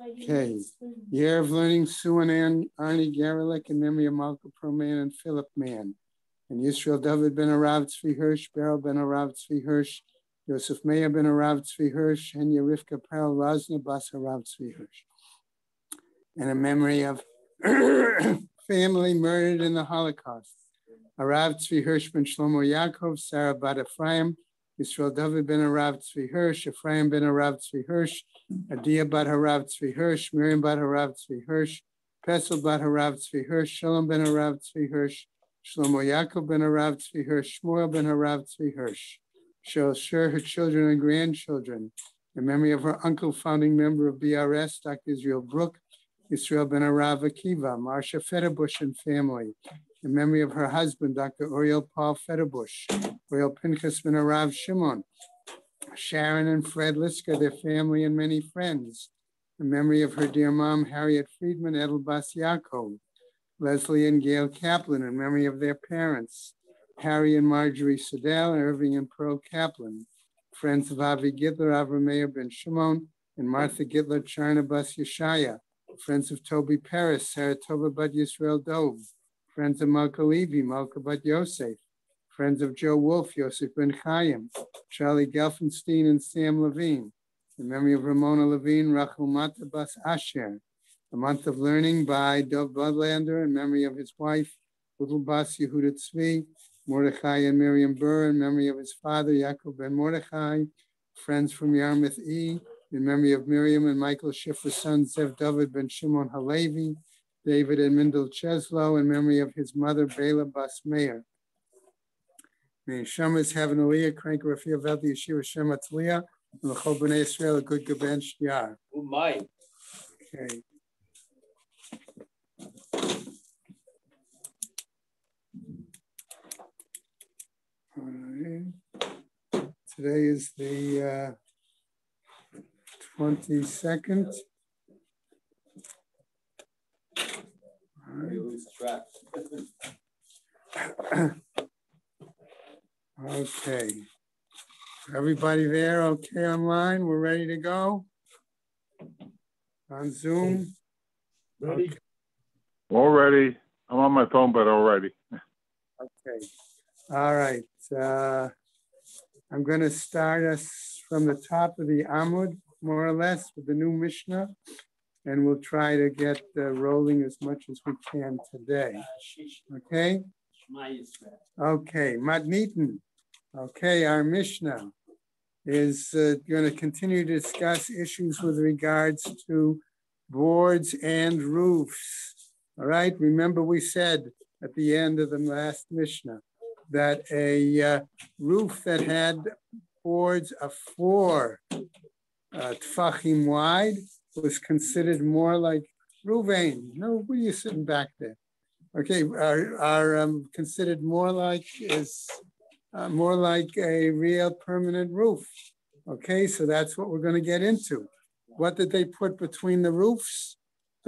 Okay, year of learning Sue and Arnie Garelick in memory of Malka Proman and Philip Mann. And Yisrael David ben Arav Tzvi Hirsch, Beryl ben Arav Tzvi Hirsch, Yosef Meir ben Arav Tzvi Hirsch, and Yerivka Perel Razna Bas Arav Tzvi Hirsch. And in memory of family murdered in the Holocaust. Arav Tzvi Hirsch ben Shlomo Yaakov, Sarah bat Ephraim, Yisrael David ben Arav Tzvi Hirsch, Ephraim ben Arav Tzvi Hirsch, Adia bat Harav Tzvi Hirsch, Miriam bat Harav Tzvi Hirsch, Pesel bat Harav Tzvi Hirsch, Shalom ben Harav Tzvi Hirsch, Shlomo Yaakov ben Harav Tzvi Hirsch, Shmuel ben Harav Tzvi Hirsch. She'll share her children and grandchildren. In memory of her uncle, founding member of BRS, Dr. Israel Brook, Yisrael ben Arav Akiva, Marsha Federbush and family. In memory of her husband, Dr. Oriel Paul Federbush, Oriel Pinchas ben Arav Shimon, Sharon and Fred Liska, their family and many friends. In memory of her dear mom, Harriet Friedman, Edel Bas Yaakov, Leslie and Gail Kaplan, in memory of their parents, Harry and Marjorie Sedell, Irving and Pearl Kaplan, friends of Avi Gitler, Avram Meir ben Shimon, and Martha Gitler, Charna Bas Yeshaya, friends of Toby Paris, Sarah Tova Bat Yisrael Dove, friends of Malka Levy, Malka Bat Yosef, friends of Joe Wolf, Yosef Ben Chaim, Charlie Gelfenstein and Sam Levine. In memory of Ramona Levine, Rachel Mata Bas Asher. A Month of Learning by Dov Budlander in memory of his wife, Little Bas Yehuda Tzvi, Mordechai and Miriam Burr in memory of his father, Yaakov Ben Mordechai, friends from Yarmouth E, in memory of Miriam and Michael Schiffer's son, Zev David Ben Shimon Halevi, David and Mindel Cheslow, in memory of his mother, Bela Bas Meir. May Shamas have an Aliyah, Crank Rafia Veldi Yeshiva Shema Tzliah, and L'chol B'nai Israel, a good Gaben Shtiar. Oh my. Okay. All right. Today is the 22nd. All right. Okay. Everybody there okay online? We're ready to go? On Zoom? Ready? Okay. All ready. I'm on my phone, but all ready. Okay. All right. I'm going to start us from the top of the Amud, more or less, with the new Mishnah, and we'll try to get rolling as much as we can today. Okay? Okay. Matnitin. Okay, our Mishnah is going to continue to discuss issues with regards to boards and roofs. All right, remember we said at the end of the last Mishnah that a roof that had boards of 4 tfachim wide was considered more like Ruvain. No, what are you sitting back there? Okay, are considered more like a real permanent roof. Okay, so that's what we're going to get into. What did they put between the roofs?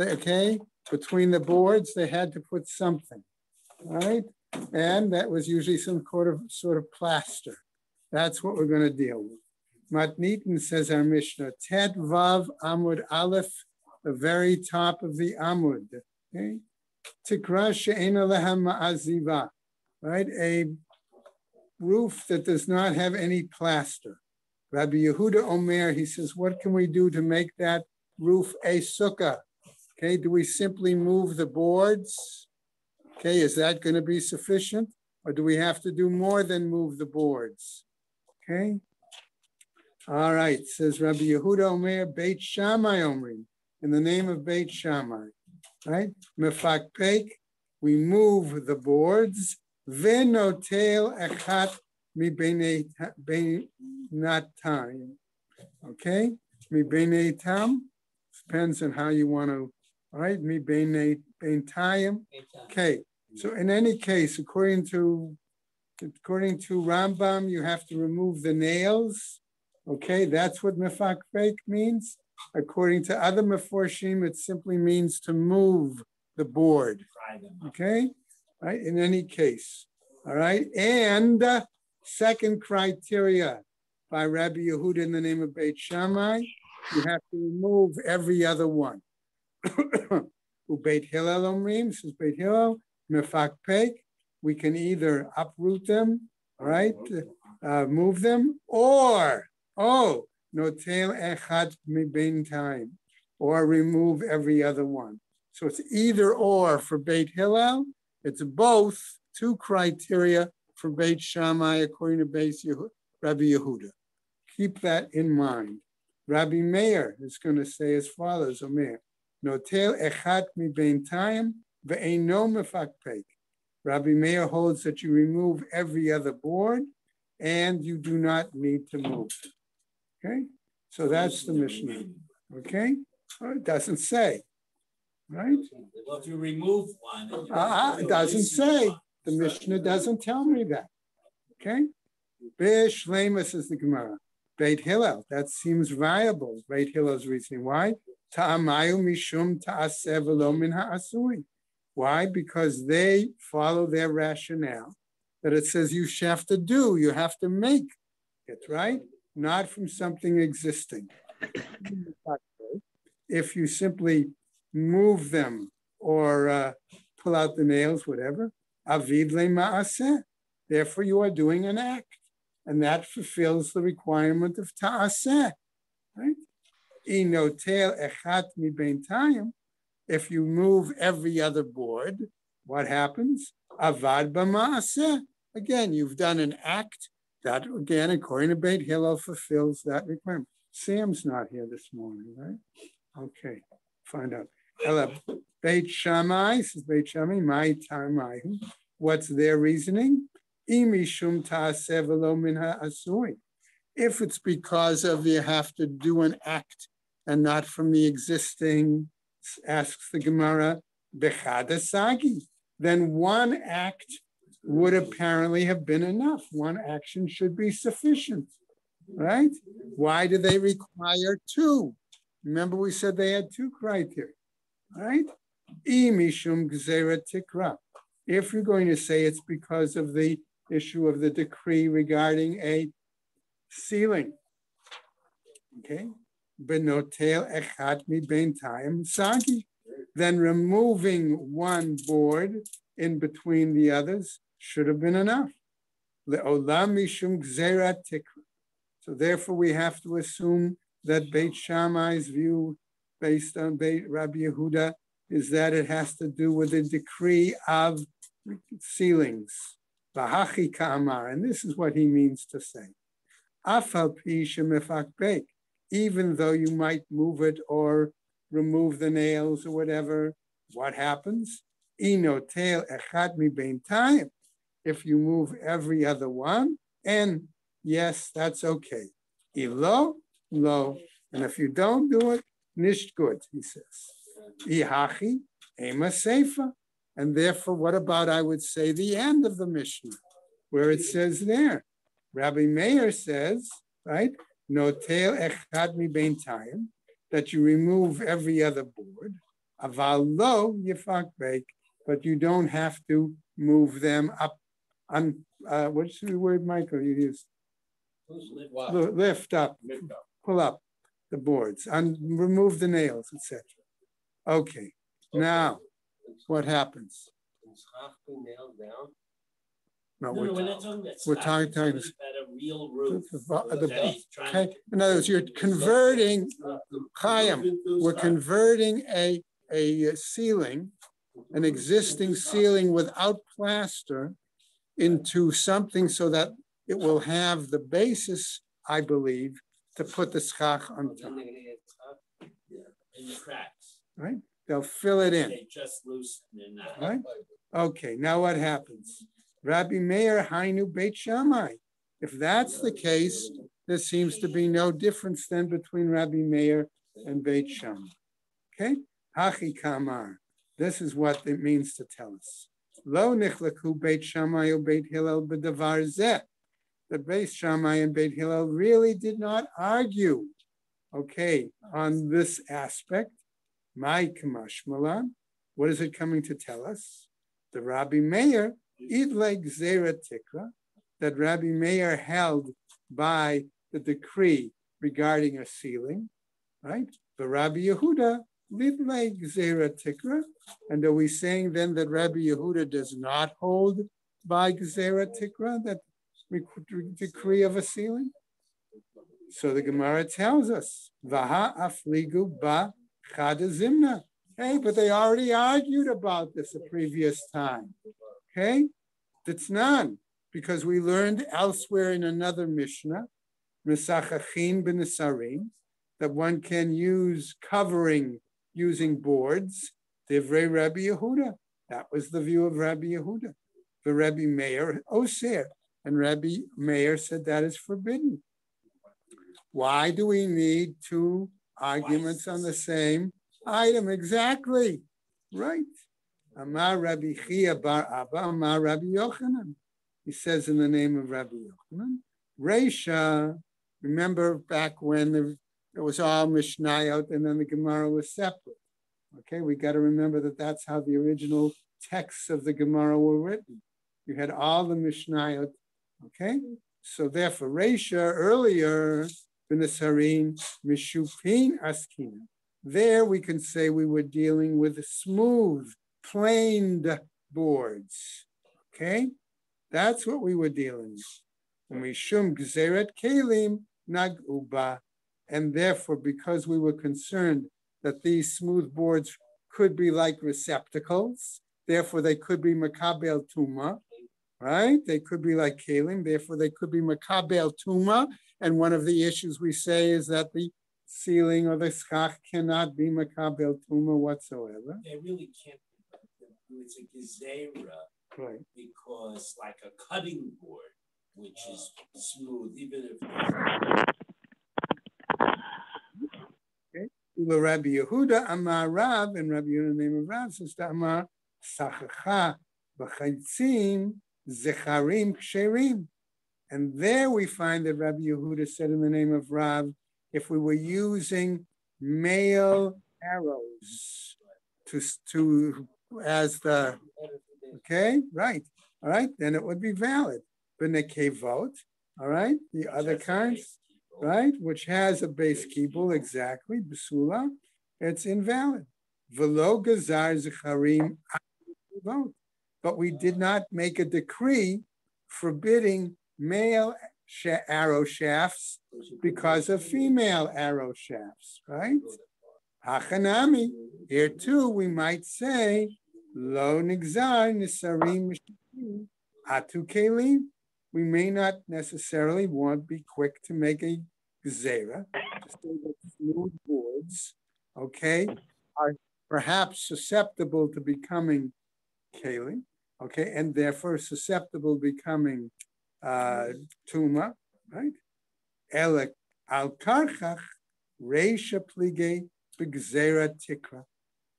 Okay, between the boards, they had to put something, all right? And that was usually some sort of plaster. That's what we're going to deal with. Matnitin says our Mishnah, Tet Vav Amud Aleph, the very top of the Amud. Okay, Tikra she'ena leha ma'aziva, right? A roof that does not have any plaster. Rabbi Yehuda Omer, he says, what can we do to make that roof a sukkah? Okay, do we simply move the boards? Okay, is that going to be sufficient? Or do we have to do more than move the boards? Okay. All right, says Rabbi Yehuda Omer, Beit Shammai Omrim, in the name of Beit Shammai, right? Mefakpek, we move the boards, Venotel echat mi beinatam. Okay, mi beinatam depends on how you want to. All right, mi beinatam. Okay, so in any case, according to Rambam, you have to remove the nails. Okay, that's what mefakpek means. According to other meforshim, it simply means to move the board. Okay. Right, in any case, all right, and second criteria, by Rabbi Yehuda in the name of Beit Shammai, you have to remove every other one. Beit Hillel Omrim, says Beit Hillel, Mefakpek, we can either uproot them, all right, move them, or, Notel Echad Mibein Time, or remove every other one. So it's either or for Beit Hillel, it's both, two criteria for Beit Shammai according to Rabbi Yehuda. Keep that in mind. Rabbi Meir is going to say as follows, Omer, Notel echat mi beintayim ve'eino mefakpek. Rabbi Meir holds that you remove every other board and you do not need to move. Okay? So that's the Mishnah. Okay? Well, it doesn't say. Right? Well, if you remove one, it doesn't say. The Mishnah doesn't tell me that. Okay? Bish Lema, says the Gemara. Beit Hillel, that seems viable. Beit Hillel's reasoning. Why? Ta'amayu mishum ta'aseh v'lo min ha'asui. Why? Because they follow their rationale that it says you have to do, you have to make it, right? Not from something existing. If you simply move them or pull out the nails, whatever, avid le ma'aseh. Therefore, you are doing an act. And that fulfills the requirement of ta'aseh, right? Inotel echat mi beintayim. If you move every other board, what happens? Avad b'ma'aseh. Again, you've done an act that, again, according to Beit Hillel, fulfills that requirement. Sam's not here this morning, right? Okay, find out. Beit Shammai, says Beit Shammai, my time, what's their reasoning? If it's because of you have to do an act and not from the existing, asks the Gemara, then one act would apparently have been enough. One action should be sufficient, right? Why do they require two? Remember we said they had two criteria, right? If you're going to say it's because of the issue of the decree regarding a ceiling, okay? Benotel echad mi beintayim sagi. Then removing one board in between the others should have been enough. Le'olam mishum gzerat tikra. So therefore we have to assume that Beit Shammai's view based on Rabbi Yehuda is that it has to do with the decree of ceilings. Vahachi ka'amar, and this is what he means to say. Afal pi shemefakbek, even though you might move it or remove the nails or whatever, what happens? Inotel echad mi beintayim. If you move every other one, and yes, that's okay. Ilo, lo, and if you don't do it, nisht good, he says. Ihachi, ema seifa. And therefore, what about, I would say, the end of the Mishnah, where it says there, Rabbi Meir says, right, notel echad mi beintayim, that you remove every other board, aval lo yifakbek, but you don't have to move them up on, what's the word, Michael, you used? Lift up, pull up the boards, and remove the nails, etc. Okay, now, what happens? No, we're talking about a real roof. Okay. In other words, you're converting, Chaim, we're converting a ceiling, an existing ceiling without plaster, into something so that it will have the basis, I believe, to put the schach on top. In the cracks. Right? They'll fill it in. They just loosen in that. Right? Okay, now what happens? Rabbi Meir Hainu Beit Shammai. If that's the case, there seems to be no difference then between Rabbi Meir and Beit Shammai. Okay? Hachi Kamar. This is what it means to tell us. Lo nichlaku Beit Shammai or Beit Hillel b'davar zeh. That Beit Shammai and Beit Hillel really did not argue, okay, on this aspect. My kamashmalan, what is it coming to tell us? The Rabbi Meir, idleg zera tikra, that Rabbi Meir held by the decree regarding a ceiling, right? The Rabbi Yehuda, Lidlei Gzera Tikra. And are we saying then that Rabbi Yehuda does not hold by Gzera Tikra, that decree of a ceiling? So the Gemara tells us, Vaha Afligu Ba Chada Zimna. Hey, but they already argued about this a previous time. Okay? That's none, because we learned elsewhere in another Mishnah, Mesachachin b'nesarim, that one can use covering using boards. Divrei Rabbi Yehuda. That was the view of Rabbi Yehuda. The Rabbi Meir Oser, and Rabbi Meir said that is forbidden. Why do we need two arguments on the same item? Exactly. Right. Amar Rabbi Chia bar Abba, Amar Rabbi Yochanan. He says in the name of Rabbi Yochanan, Reisha, remember back when there was all Mishnayot and then the Gemara was separate. Okay, we got to remember that that's how the original texts of the Gemara were written. You had all the Mishnayot. Okay, so therefore, Reisha earlier, B'nesarin Mishupin Askina. There we can say we were dealing with smooth, planed boards. Okay, that's what we were dealing with. Mishum Gzeret Kelim Naguba. And therefore, because we were concerned that these smooth boards could be like receptacles, therefore they could be Makabel Tuma, right? They could be like Kelim, therefore they could be Makabel Tuma. And one of the issues we say is that the ceiling or the schach cannot be Makabel Tuma whatsoever. They really can't be. It's a gezerah, right? Because like a cutting board, which is smooth, even if. Okay. Rabbi Yehuda Amar Rav, and Rabbi Yehuda, the name of Rav, says to Amar Sachacha b'chaitzim zecharim ksherim. And there we find that Rabbi Yehuda said in the name of Rav, if we were using male arrows to as the, okay, right, all right, then it would be valid. B'nekevot, all right, the other kinds, right, which has a base kibul, exactly, basula, it's invalid. V'lo gazar zecharim, but we did not make a decree forbidding male arrow shafts because of female arrow shafts, right? Hachanami, here too we might say, lo nigzar nisarim atu kelim. We may not necessarily want to be quick to make a gezerah, to say that smooth boards, okay, are perhaps susceptible to becoming kelim, okay, and therefore susceptible to becoming tuma, right? Elek al karchach reisha plige b'gzera tikra.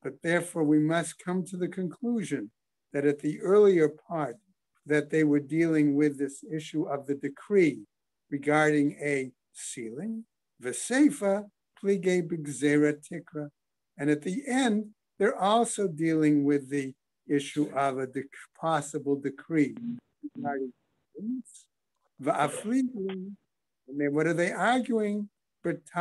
But therefore we must come to the conclusion that at the earlier part that they were dealing with this issue of the decree regarding a ceiling, v'seifa plige b'gzera tikra. And at the end, they're also dealing with the issue of a possible decree regarding and then what are they arguing? Here's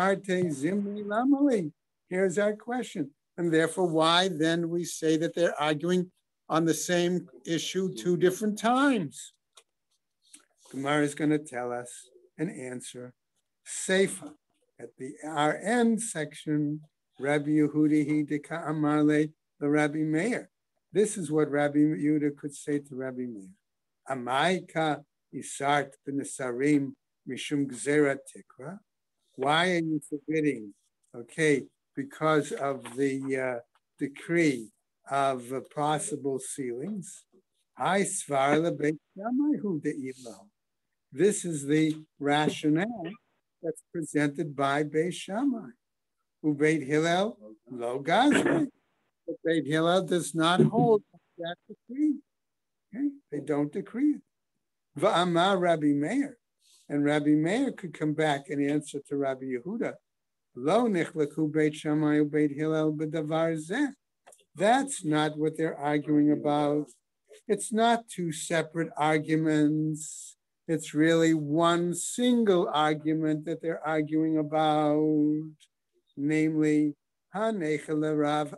our question. And therefore, why then we say that they're arguing on the same issue two different times? Gemara is going to tell us an answer. Seifa. At the RN section, Rabbi Yehudi Hidika Amarle, the Rabbi Meir. This is what Rabbi Yehuda could say to Rabbi Meir. Amaika Isart b'nesarim mishum gzera tikra. Why are you forbidding? Okay, because of the decree of possible ceilings. This is the rationale that's presented by Beis Shammai. Ubeit Hillel lo gazri. But Beit Hillel does not hold that decree. Okay? They don't decree it. Va'amar Rabbi Meir. And Rabbi Meir could come back and answer to Rabbi Yehuda. Lo nichlaku Beit Shammai uBeit Hillel b'davar zeh. That's not what they're arguing about. It's not two separate arguments. It's really one single argument that they're arguing about, namely, Hanechel Rav.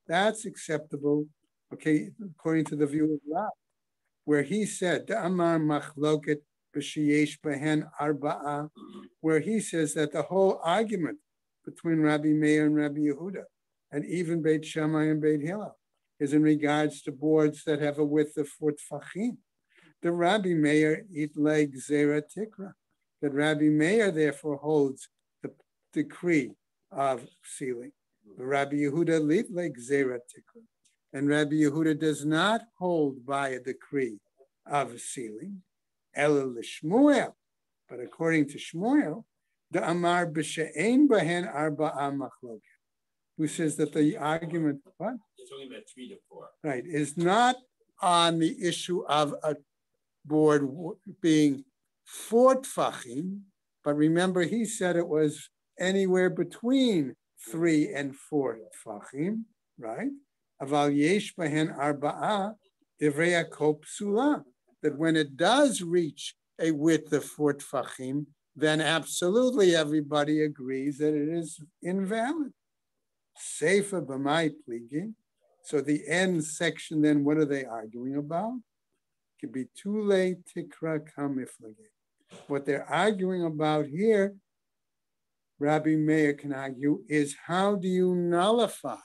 That's acceptable, okay, according to the view of Rav, where he said, Amar machloket b'sheyesh behen arba'a, where he says that the whole argument between Rabbi Meir and Rabbi Yehuda, and even Beit Shammai and Beit Hillel, is in regards to boards that have a width of 4 tfachim. The Rabbi Meir it leg zera tikra. That Rabbi Meir therefore holds the decree of sealing. The Rabbi Yehuda lit leg zera tikra. And Rabbi Yehuda does not hold by a decree of sealing. Ela l'Shmuel. But according to Shmuel, the Amar b'she'ein bahen arba'a machloket, who says that the argument, what? They're talking about 3 to 4. Right, is not on the issue of a board being 4 tfachim, but remember he said it was anywhere between 3 and 4 tfachim, right? Aval yesh bahen arba'a divrei hakol psula, that when it does reach a width of 4 tfachim, then absolutely everybody agrees that it is invalid. Seifa b'mai pligi. So the end section, then what are they arguing about? It could be too late tikra kamiflage. What they're arguing about here, Rabbi Meir can argue, is how do you nullify?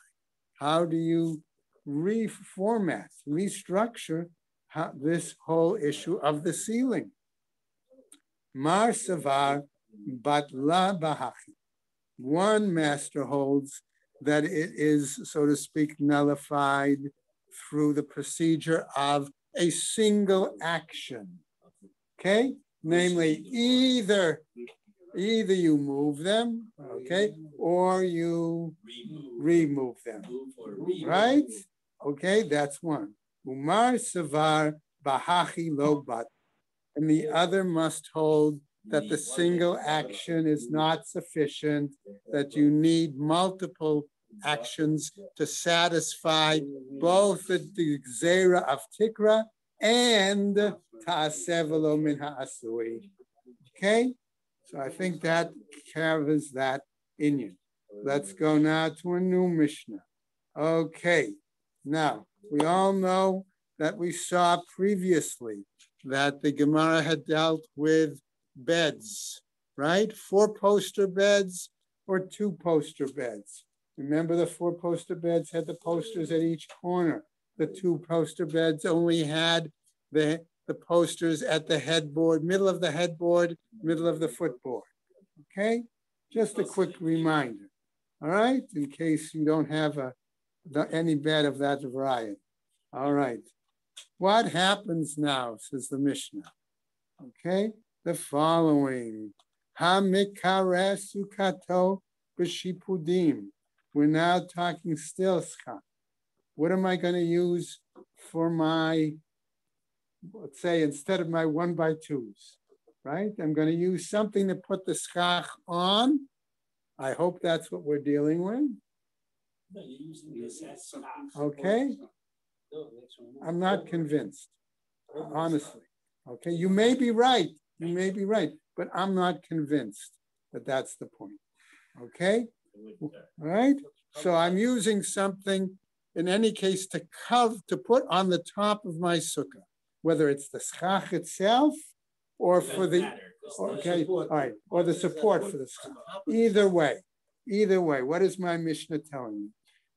How do you reformat, restructure this whole issue of the sealing? Mar savar batla bahachi. One master holds that it is, so to speak, nullified through the procedure of a single action. Okay? Namely, either you move them, okay, or you remove them. Right? Okay, that's one. Umar savar bahachi lo bat. And the other must hold that the single action is not sufficient, that you need multiple actions to satisfy both the gzera of tikra and ta'aseh v'lo min ha'asui. Okay? So I think that covers that inyan. Let's go now to a new Mishnah. Okay. Now, we all know that we saw previously that the Gemara had dealt with beds, right? 4-poster beds or 2-poster beds. Remember, the 4-poster beds had the posters at each corner. The 2-poster beds only had the posters at the headboard, middle of the headboard, middle of the footboard. Okay? Just a quick reminder. All right? In case you don't have any bed of that variety. All right. What happens now, says the Mishnah? Okay? The following. Hamikare sukato b'shipudim. We're now talking still schach. What am I going to use for my, let's say, instead of my 1x2s, right? I'm going to use something to put the schach on. I hope that's what we're dealing with. No, you're using this as schach. Okay? I'm not convinced, honestly. Okay, you may be right. You may be right, but I'm not convinced that that's the point. Okay? All right? So I'm using something, in any case, to put on the top of my sukkah, whether it's the schach itself or for the, okay, all right, or the support for the schach. Either way, what is my Mishnah telling me?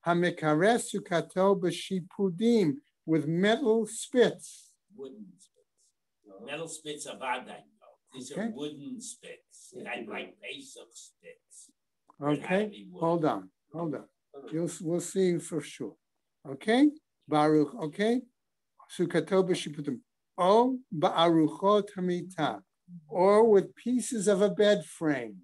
Hamikare sukato b'shipudim, with metal spits. Wooden spits. Metal spits are vadai. These are wooden spits. Kind of like Pesach spits. Okay, hold on. We'll see for sure. Okay, Baruch. Okay, sukato b'shipudim. O ba'aruchot hamita, or with pieces of a bed frame.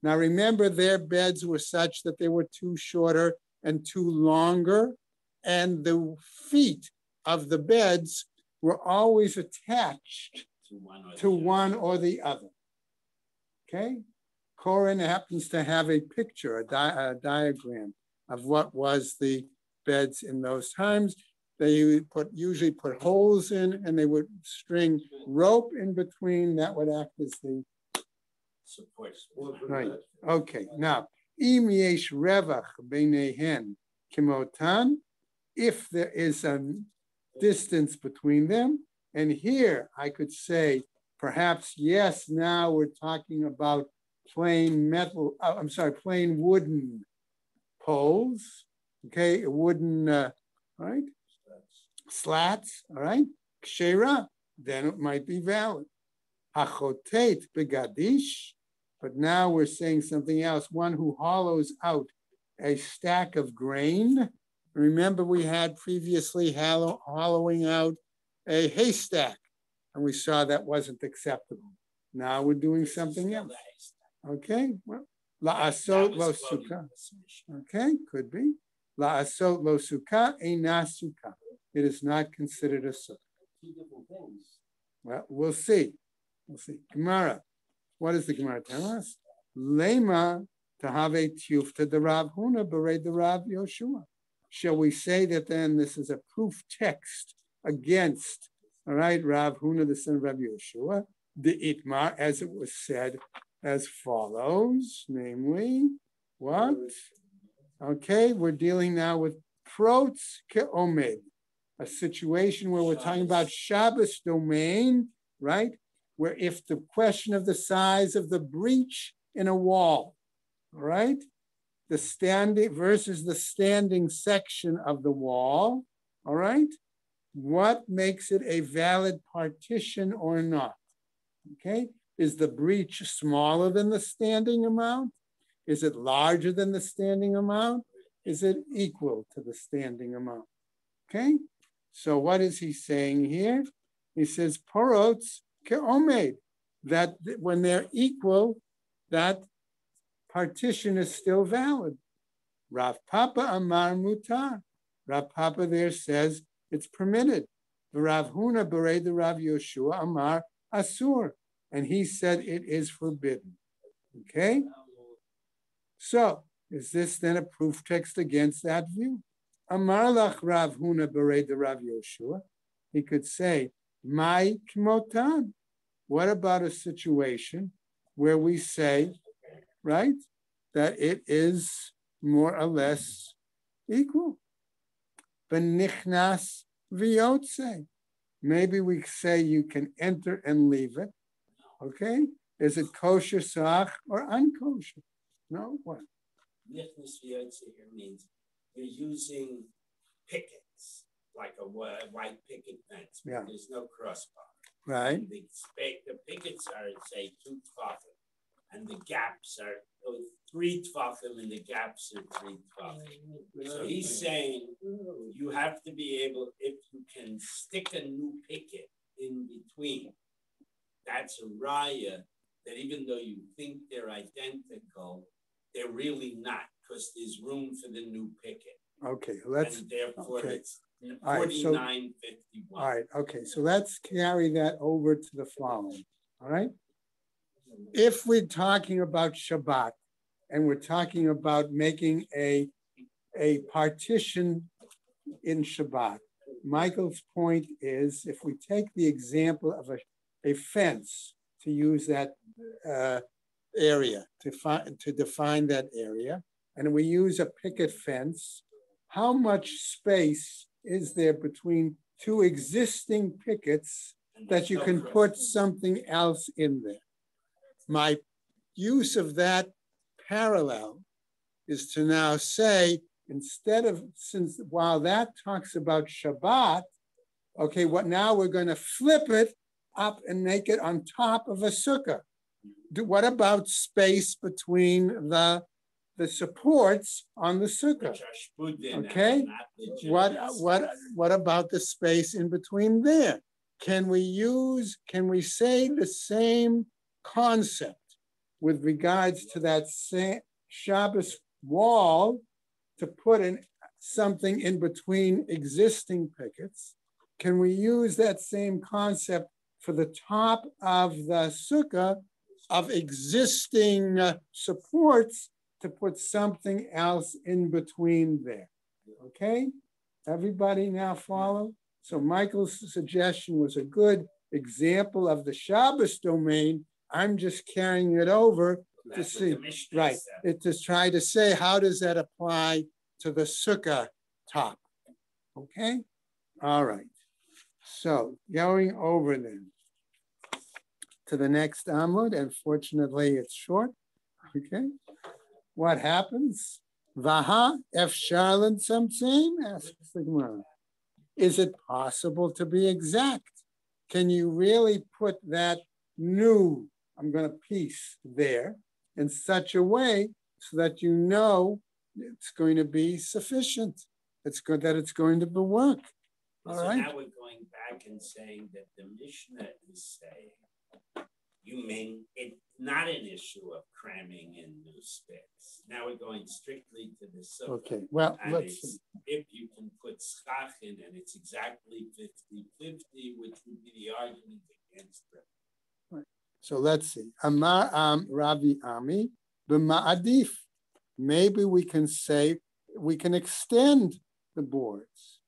Now remember, their beds were such that they were too shorter and too longer, and the feet of the beds were always attached to one or the other. Okay? Corin happens to have a picture, a diagram of what was the beds in those times. they would usually put holes in, and they would string rope in between. That would act as the support. right. Okay. Now, im yesh revach beinehen kimotan, if there is a distance between them, and here I could say perhaps yes. Now we're talking about plain metal. Plain wooden poles. Okay, wooden right slats. All right, kshera. Then it might be valid. Hachotet begadish. But now we're saying something else. One who hollows out a stack of grain. Remember, we had previously hollowing out a haystack, and we saw that wasn't acceptable. Now we're doing something else. Okay, well, la'asot lo sukkah. Okay, could be. La'asot lo sukkah, eina sukkah. It is not considered a sukkah. Two different things. Well, we'll see. We'll see. Gemara. What does the Gemara tell us? Lema tahave tiyufta de Rav Huna b'rei de Rav Yoshua. Shall we say that then this is a proof text against, all right, Rav Huna, the son of Rav Yoshua, the Itmar, as it was said, as follows, namely, what? Okay, we're dealing now with protz ke'omed, a situation where we're talking about Shabbos domain, right? Where if the question of the size of the breach in a wall, all right, the standing versus the standing section of the wall, all right, what makes it a valid partition or not? Okay, is the breach smaller than the standing amount? Is it larger than the standing amount? Is it equal to the standing amount? Okay, so what is he saying here? He says, porotz ke'omed, that when they're equal, that partition is still valid. Rav Papa Amar Mutar. Rav Papa there says it's permitted. Rav Huna Berei the Rav Yoshua Amar Asur. And he said it is forbidden. Okay? So, is this then a proof text against that view? Amar lach Rav Huna Berei the Rav Yoshua. He could say, Mai kmotan. What about a situation where we say, right, that it is more or less equal? Benichnas v'yotze. Maybe we say you can enter and leave it. Okay? Is it kosher sach or unkosher? No? What? Nichnas v'yotze here means you're using pickets, like a white picket fence. Yeah. There's no crossbar. Right. And the pickets are, say, 2 tefachim, and the gaps are 3 tefachim, and the gaps are 3 tefachim. So he's saying you have to be able, if you can stick a new picket in between, that's a raya that even though you think they're identical, they're really not, because there's room for the new picket. Okay, let's. And therefore, okay. it's 49.51. All right, okay, so let's carry that over to the following. All right. If we're talking about Shabbat and we're talking about making a partition in Shabbat, Michael's point is if we take the example of a fence, to use that area, to define that area, and we use a picket fence, how much space is there between 2 existing pickets that you can put something else in there? My use of that parallel is to now say, instead of, since while that talks about Shabbat, okay, what now we're going to flip it up and make it on top of a sukkah. What about space between the supports on the sukkah? Okay, what about the space in between there? Can we say the same concept with regards to that same Shabbos wall to put in something in between existing pickets? Can we use that same concept for the top of the sukkah of existing supports to put something else in between there? Okay, Everybody now follow? So Michael's suggestion was a good example of the Shabbos domain. I'm just carrying it over to see, right? It to try to say, how does that apply to the sukkah top? Okay, all right. So going over then to the next Amud, and fortunately it's short. Okay, what happens? Vaha efshar l'tzamtzem, asks the Gemara. Is it possible to be exact? Can you really put that new, I'm going to piece there in such a way so that you know it's going to be sufficient? It's good that it's going to work. All right. Now we're going back and saying that the Mishnah is saying, you mean it's not an issue of cramming in new sticks. Now we're going strictly to the sukkah. Okay, well, and let's see. If you can put schach in and it's exactly 50-50, which would be the argument against it. Right. So let's see. Amar Ravi Ami b'ma'adif. Maybe we can say, we can extend the boards.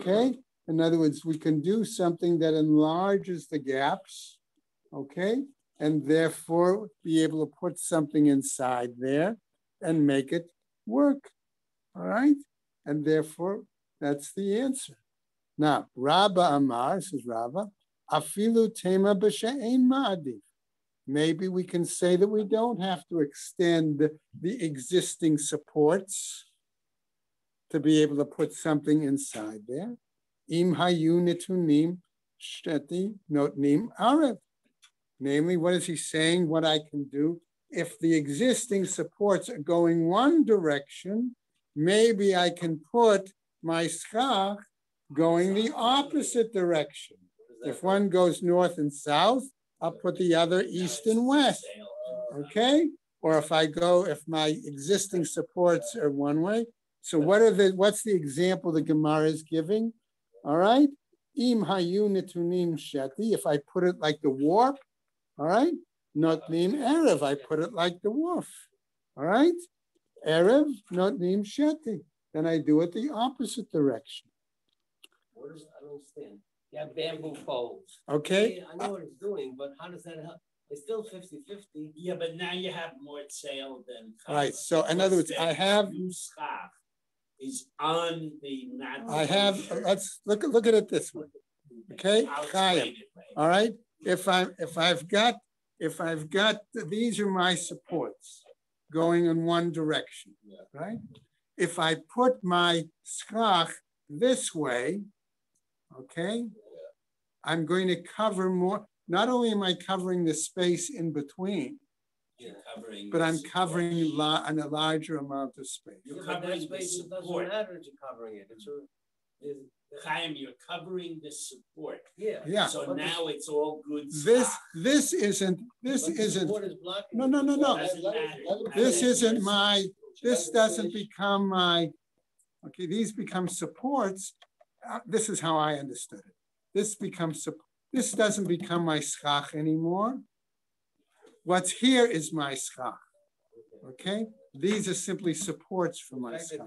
Okay? In other words, we can do something that enlarges the gaps. Okay, and therefore be able to put something inside there and make it work. All right, and therefore that's the answer. Now, Rabba Amar, says Rabba, afilu tema b'she'ein ma'adif. Maybe we can say that we don't have to extend the existing supports to be able to put something inside there. Im hayu nitunim shteti notnim arev. Namely, what is he saying? What I can do? If the existing supports are going one direction, maybe I can put my schach going the opposite direction. If one goes north and south, I'll put the other east and west. Okay? Or if my existing supports are one way. So what's the example the Gemara is giving? All right? Im hayu netunim sheti. If I put it like the warp, all right, notnim erev. I put it like the wolf. All right, erev notnim sheti. Then I do it the opposite direction. I don't understand. You have bamboo poles. Okay. I know what it's doing, but how does that help? It's still 50-50. Yeah, but now you have more sale than right. So in other words, I have is on the natural. I have. Let's look at it this way. Okay, Chaim. All right. If I've got these are my supports going in one direction, right? If I put my schach this way, okay, I'm going to cover more. Not only am I covering the space in between, but I'm covering a larger amount of space. You're covering space. It doesn't matter if you're covering it. Chaim, you're covering the support. Yeah. So now it's all good. This isn't. No. This isn't my. This doesn't become my. Okay, these become supports. This is how I understood it. This becomes. This doesn't become my schach anymore. What's here is my schach. Okay, these are simply supports for my schach.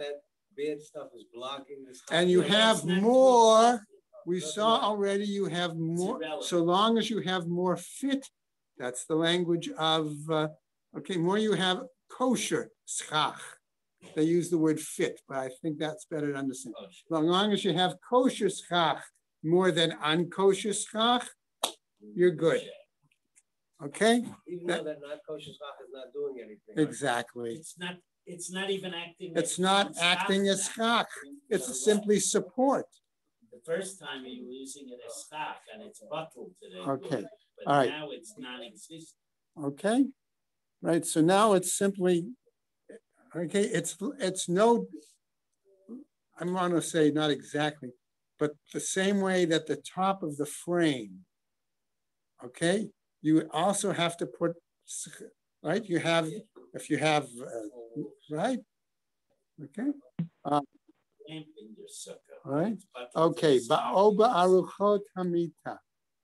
Bad stuff is blocking this. And you have more. We saw already you have more. So long as you have more fit, that's the language of, more you have kosher schach. They use the word fit, but I think that's better to understand. As long as you have kosher schach more than unkosher schach, you're good. Okay? Even though that not kosher schach is not doing anything. Exactly. It's not even acting. It's not acting as schach. It's simply support. The first time you were using it as schach and it's bottled today. Okay. But all right. Now it's non-existent. Okay. Right. So now it's simply, okay, it's no, I want to say not exactly, but the same way that the top of the frame, okay, you also have to put, right? You have, if you have, right? Okay. Right. Okay. Ba'oba aruchot hamita.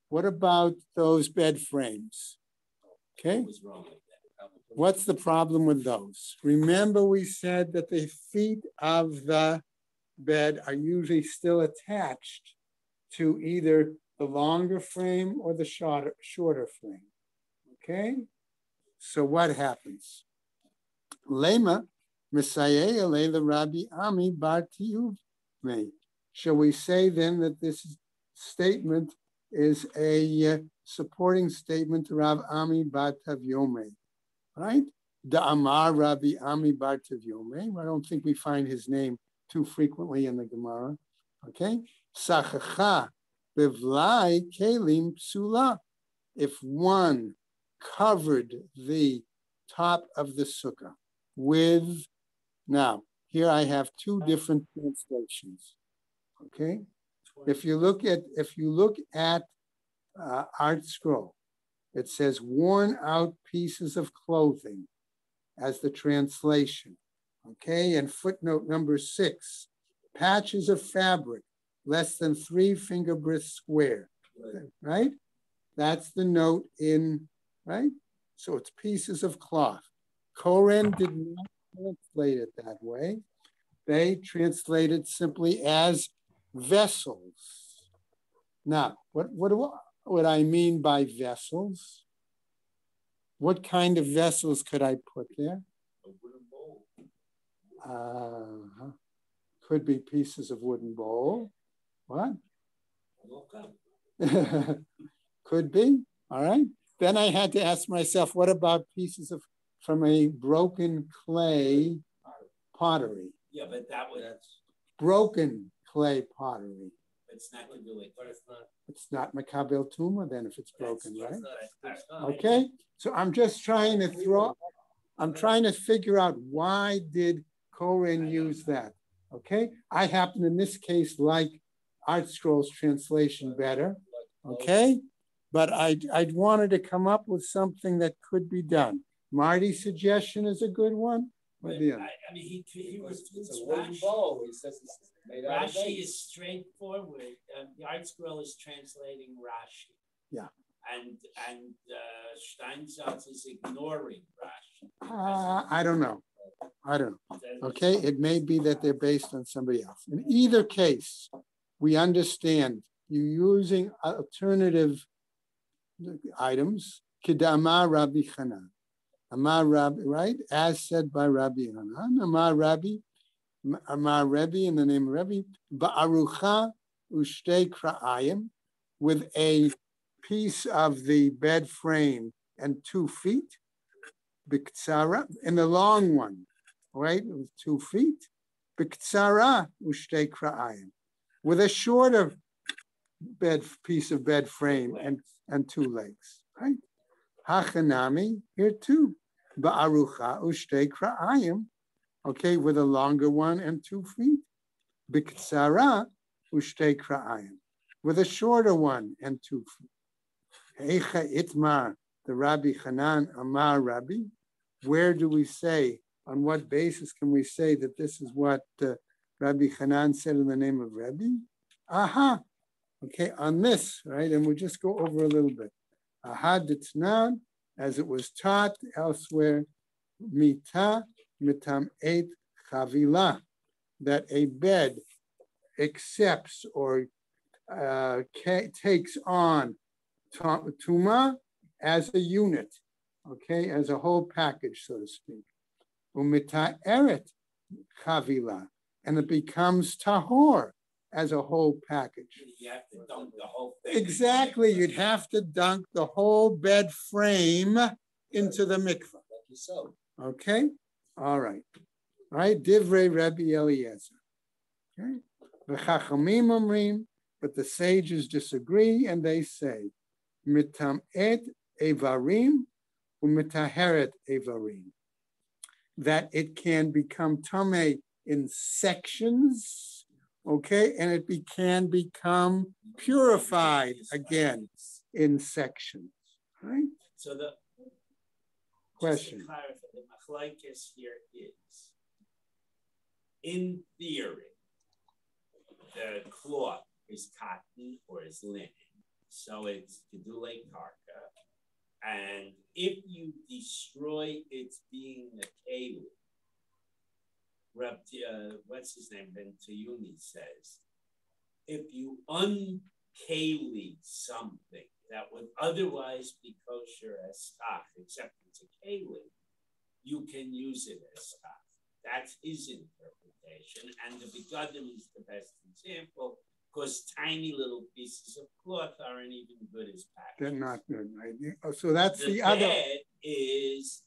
What about those bed frames? Okay. What's the problem with those? Remember, we said that the feet of the bed are usually still attached to either the longer frame or the shorter frame. Okay? So what happens? Lema Messiah Leila Rabbi Ami Bar me. Shall we say then that this statement is a supporting statement to Rav Ami Bar Tavyome, right? Da Amar Rabbi Ami Bar Tavyome. I don't think we find his name too frequently in the Gemara. Okay? Sachacha bevlai kelim psula. If one covered the top of the sukkah with, now here I have two different translations. Okay, if you look at Art Scroll, it says worn out pieces of clothing as the translation. Okay, and footnote number 6, patches of fabric less than 3 finger breadths square. Right? That's the note in, right? So it's pieces of cloth. Koren did not translate it that way. They translated simply as vessels. Now, what I mean by vessels? What kind of vessels could I put there? A wooden bowl. Could be pieces of wooden bowl. What? Could be. All right. Then I had to ask myself, what about pieces from a broken clay pottery? Yeah, but that's broken clay pottery. It's not going to do it. But it's not makabel tuma then if it's broken, right? Not, okay. So I'm just trying to figure out why did Koren use that. Okay. I happen in this case like Art Scroll's translation better. Okay. But I wanted to come up with something that could be done. Marty's suggestion is a good one. I mean, he was Rashi. He says Rashi is straightforward. The Art Scroll is translating Rashi. Yeah. And Steinsaltz is ignoring Rashi. I don't know. Okay, it may be that they're based on somebody else. In either case, we understand you're using alternative items. Kidama Rabbi Hanan. Amar Rabbi, right? As said by Rabbi Hanan. Amar Rabbi, in the name of Rabbi, Ba'arucha u'shtei kra'ayim, with a piece of the bed frame and 2 feet. Biktsara, in the long one, right? With 2 feet. Biktsara u'shtei kra'ayim, with a shorter piece of bed frame and 2 legs, right? Hachanami, here too. Ba'arucha u'shtei kra'ayim, okay, with a longer one and 2 feet. Biktsara u'shtei kra'ayim, with a shorter one and 2 feet. Eicha itmar, the Rabbi Hanan Amar Rabbi. Where do we say, on what basis can we say that this is what Rabbi Hanan said in the name of Rabbi? Aha, okay, on this, right? And we'll just go over a little bit. Aha ditnan, as it was taught elsewhere, mita mitam et chavila, that a bed accepts or takes on tuma as a unit, okay, as a whole package, so to speak. Umita eret chavila, and it becomes tahor as a whole package. You have to dunk the whole thing. Exactly, you'd have to dunk the whole bed frame into the mikvah. So. Okay, all right. All right, divrei Rabbi Eliezer. Okay, v'chachamim omrim, but the sages disagree and they say, mitam et evarim u'mitaheret evarim, that it can become tameh in sections, okay, and it can become purified again in sections, right? So the question. Just to clarify, the machlokes here is, in theory, the cloth is cotton or is linen, so it's kedule karka, and if you destroy its being a keli, what's his name? Ben Tayumi says, if you unkeli something that would otherwise be kosher as stock, except it's a keli, you can use it as stock. That's his interpretation. And the begadim is the best example because tiny little pieces of cloth aren't even good as packaged. They're not good, right? Oh, so that's the bad other. Is,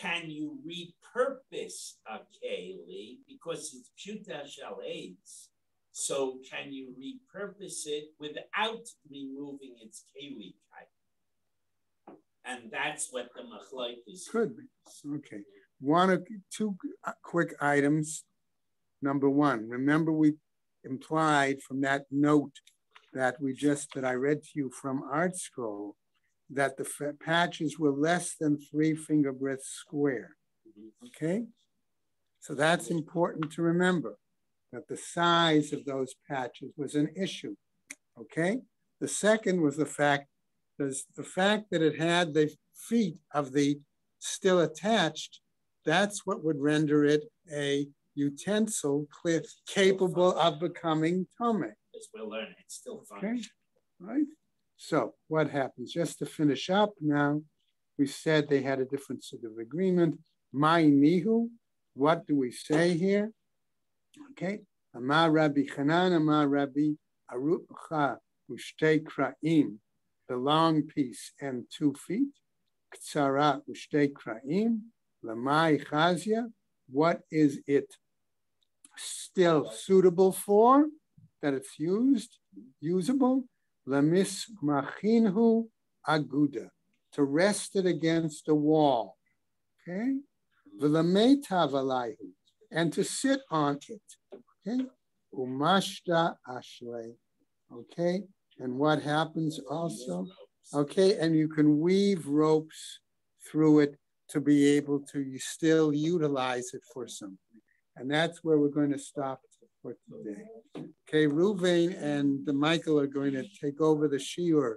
can you repurpose a keli because it's pshuta shalates? So can you repurpose it without removing its keli type? And that's what the machlok is. Could be. Okay. Two quick items. Number one, remember we implied from that note that I read to you from Art Scroll that the patches were less than 3 finger breadths square. Okay? So that's important to remember, that the size of those patches was an issue. Okay? The second was the fact that it had the feet of the still attached, that's what would render it a utensil capable of becoming tome. As we'll learn, it's still fun. Okay, right? So what happens? Just to finish up now, we said they had a different sort of agreement. Mai nihu, what do we say here? Okay, Amar Rabbi Chanan, Amar Rabbi Arucha, Ushtei Kra'im, the long piece and 2 feet. Ktsara Ushtei Kra'im, Lamai Chazia, what is it still suitable for? That it's usable? Lamis machinhu aguda, to rest it against a wall. Okay? V'lametav alayhu, and to sit on it. Okay? Umashta ashle. Okay? And what happens also? Okay, and you can weave ropes through it to be able to still utilize it for something. And that's where we're going to stop for today. Okay, Ruvain and Michael are going to take over the shiur